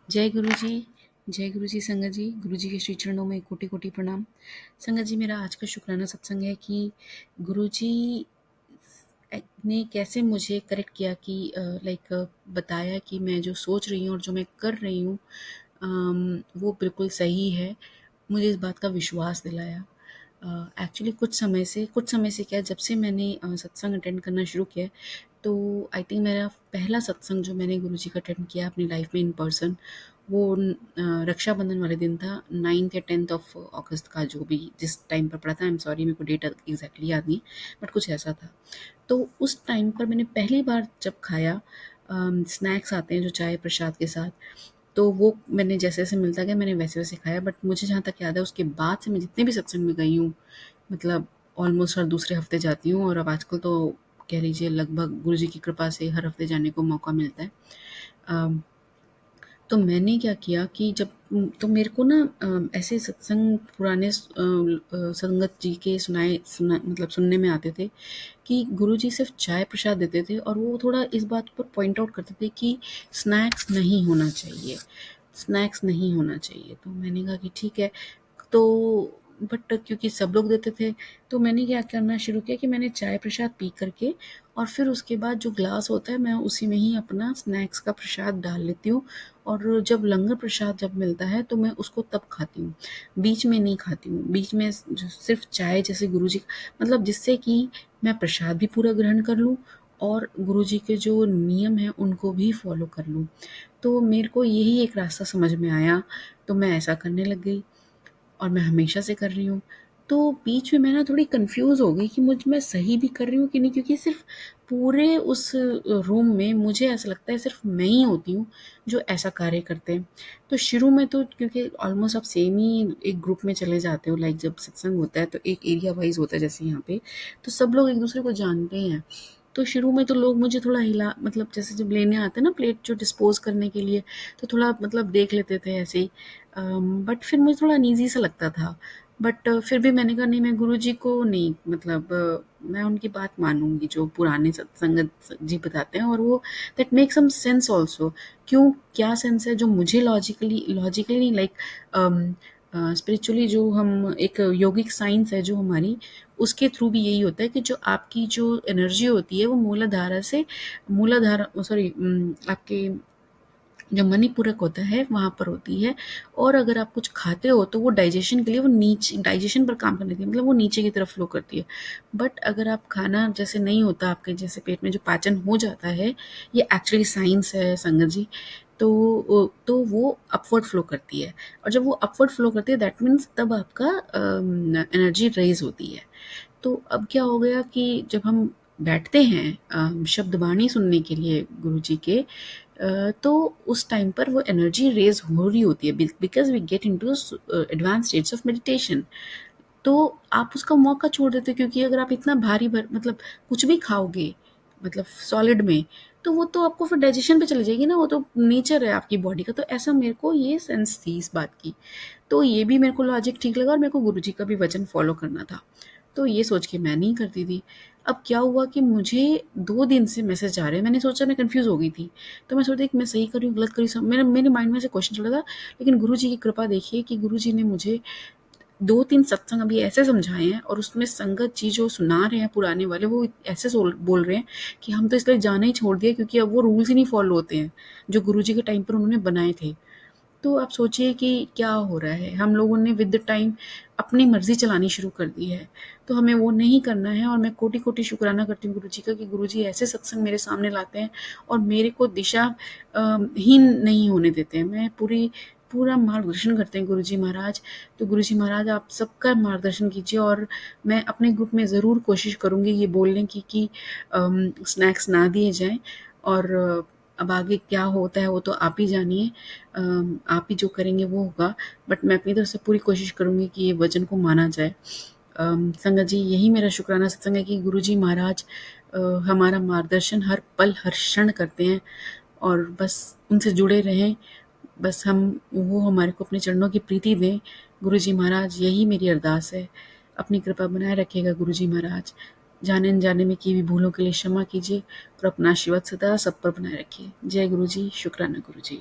जय गुरु जी। जय गुरु जी संगत जी। गुरु जी के श्री चरणों में कोटि कोटि प्रणाम। संगत जी, मेरा आज का शुक्राना सत्संग है कि गुरु जी ने कैसे मुझे करेक्ट किया कि लाइक बताया कि मैं जो सोच रही हूँ और जो मैं कर रही हूँ वो बिल्कुल सही है। मुझे इस बात का विश्वास दिलाया। एक्चुअली कुछ समय से क्या, जब से मैंने सत्संग अटेंड करना शुरू किया है, तो आई थिंक मेरा पहला सत्संग जो मैंने गुरुजी का अटेंड किया अपनी लाइफ में इन पर्सन, वो रक्षाबंधन वाले दिन था, 9th या 10th ऑफ अगस्त का, जो भी जिस टाइम पर पड़ा था। आई एम सॉरी, मेरे को डेट एग्जैक्टली याद नहीं, बट कुछ ऐसा था। तो उस टाइम पर मैंने पहली बार जब खाया, स्नैक्स आते हैं जो चाय प्रसाद के साथ, तो वो मैंने जैसे जैसे मिलता गया मैंने वैसे वैसे खाया। बट मुझे जहाँ तक याद है, उसके बाद से मैं जितने भी सत्संग में गई हूँ, मतलब ऑलमोस्ट हर दूसरे हफ्ते जाती हूँ, और अब आजकल तो कह लीजिए लगभग गुरु जी की कृपा से हर हफ्ते जाने को मौका मिलता है। अम, तो मैंने क्या किया कि जब तो मेरे को ना ऐसे सत्संग पुराने संगत जी के मतलब सुनने में आते थे कि गुरुजी सिर्फ चाय प्रसाद देते थे, और वो थोड़ा इस बात पर पॉइंट आउट करते थे कि स्नैक्स नहीं होना चाहिए, स्नैक्स नहीं होना चाहिए। तो मैंने कहा कि ठीक है। तो बट क्योंकि सब लोग देते थे, तो मैंने क्या करना शुरू किया कि मैंने चाय प्रसाद पी करके, और फिर उसके बाद जो ग्लास होता है, मैं उसी में ही अपना स्नैक्स का प्रसाद डाल लेती हूँ। और जब लंगर प्रसाद जब मिलता है तो मैं उसको तब खाती हूँ, बीच में नहीं खाती हूँ। बीच में सिर्फ चाय जैसे गुरुजी, मतलब जिससे कि मैं प्रसाद भी पूरा ग्रहण कर लूँ और गुरुजी के जो नियम हैं उनको भी फॉलो कर लूँ। तो मेरे को यही एक रास्ता समझ में आया, तो मैं ऐसा करने लग गई, और मैं हमेशा से कर रही हूँ। तो बीच में मैं ना थोड़ी कंफ्यूज हो गई कि मैं सही भी कर रही हूँ कि नहीं, क्योंकि सिर्फ पूरे उस रूम में मुझे ऐसा लगता है सिर्फ मैं ही होती हूँ जो ऐसा कार्य करते हैं। तो शुरू में तो क्योंकि ऑलमोस्ट आप सेम ही एक ग्रुप में चले जाते हो, लाइक जब सत्संग होता है तो एक एरिया वाइज होता है जैसे यहाँ पे, तो सब लोग एक दूसरे को जानते हैं। तो शुरू में तो लोग मुझे थोड़ा हिला, मतलब जैसे जब लेने आते हैं ना प्लेट जो डिस्पोज करने के लिए, तो थोड़ा मतलब देख लेते थे ऐसे ही। बट फिर मुझे थोड़ा अनईज़ी सा लगता था। बट फिर भी मैंने कहा नहीं, मैं गुरुजी को नहीं, मतलब मैं उनकी बात मानूँगी जो पुराने सत्संगत जी बताते हैं, और वो that make some sense also. क्यों, क्या सेंस है जो मुझे लॉजिकली लॉजिकली नहीं, लाइक स्पिरिचुअली जो हम एक योगिक साइंस है जो हमारी, उसके थ्रू भी यही होता है कि जो आपकी जो एनर्जी होती है वो मूलाधार सॉरी आपके जो मणिपूरक होता है वहाँ पर होती है। और अगर आप कुछ खाते हो तो वो डाइजेशन के लिए, वो नीचे डाइजेशन पर काम करने देती है, मतलब वो नीचे की तरफ फ्लो करती है। बट अगर आप खाना जैसे नहीं होता आपके जैसे पेट में जो पाचन हो जाता है, ये एक्चुअली साइंस है संगत जी। तो वो अपवर्ड फ्लो करती है, और जब वो अपवर्ड फ्लो करती है दैट मीन्स तब आपका एनर्जी रेज होती है। तो अब क्या हो गया कि जब हम बैठते हैं शब्द वाणी सुनने के लिए गुरु जी के, तो उस टाइम पर वो एनर्जी रेज हो रही होती है, because we get into advance states of meditation. तो आप उसका मौका छोड़ देते हो, क्योंकि अगर आप इतना भारी मतलब कुछ भी खाओगे, मतलब सॉलिड में, तो वो तो आपको फिर डाइजेशन पे चली जाएगी ना, वो तो नेचर है आपकी बॉडी का। तो ऐसा मेरे को ये सेंस थी इस बात की। तो ये भी मेरे को लॉजिक ठीक लगा, और मेरे को गुरुजी का भी वचन फॉलो करना था। तो ये सोच के मैं नहीं करती थी। अब क्या हुआ कि मुझे 2 दिन से मैसेज आ रहे हैं, मैंने सोचा, मैं कन्फ्यूज़ हो गई थी। तो मैं सोची कि मैं सही कर रही हूँ, गलत कर रही हूँ, मेरे मेरे माइंड में से क्वेश्चन चल रहा था। लेकिन गुरुजी की कृपा देखिए कि गुरुजी ने मुझे 2-3 सत्संग अभी ऐसे समझाए हैं, और उसमें संगत जी जो सुना रहे हैं पुराने वाले, वो ऐसे बोल रहे हैं कि हम तो इसलिए जाना ही छोड़ दिया क्योंकि अब वो रूल्स ही नहीं फॉलो होते हैं जो गुरुजी के टाइम पर उन्होंने बनाए थे। तो आप सोचिए कि क्या हो रहा है, हम लोगों ने विद द टाइम अपनी मर्जी चलानी शुरू कर दी है। तो हमें वो नहीं करना है, और मैं कोटि कोटि शुक्राना करती हूँ गुरुजी का कि गुरुजी ऐसे सत्संग मेरे सामने लाते हैं और मेरे को दिशा हीन नहीं होने देते हैं। मैं पूरा मार्गदर्शन करते हैं गुरुजी महाराज। तो गुरुजी महाराज आप सबका मार्गदर्शन कीजिए, और मैं अपने ग्रुप में ज़रूर कोशिश करूँगी ये बोलने की कि स्नैक्स ना दिए जाएं। और अब आगे क्या होता है वो तो आप ही जानिए, आप ही जो करेंगे वो होगा। बट मैं अपनी तरफ से पूरी कोशिश करूँगी कि ये वचन को माना जाए। संगत जी, यही मेरा शुक्राना सत्संग है कि गुरुजी महाराज हमारा मार्गदर्शन हर पल हर क्षण करते हैं, और बस उनसे जुड़े रहें। बस हम वो हमारे को अपने चरणों की प्रीति दें। गुरुजी महाराज, यही मेरी अरदास है। अपनी कृपा बनाए रखिएगा गुरुजी महाराज। जाने अनजाने में की हुई भूलों के लिए क्षमा कीजिए, और अपना आशीर्वाद सदा सब पर बनाए रखिए। जय गुरु जी, शुक्राना गुरु जी।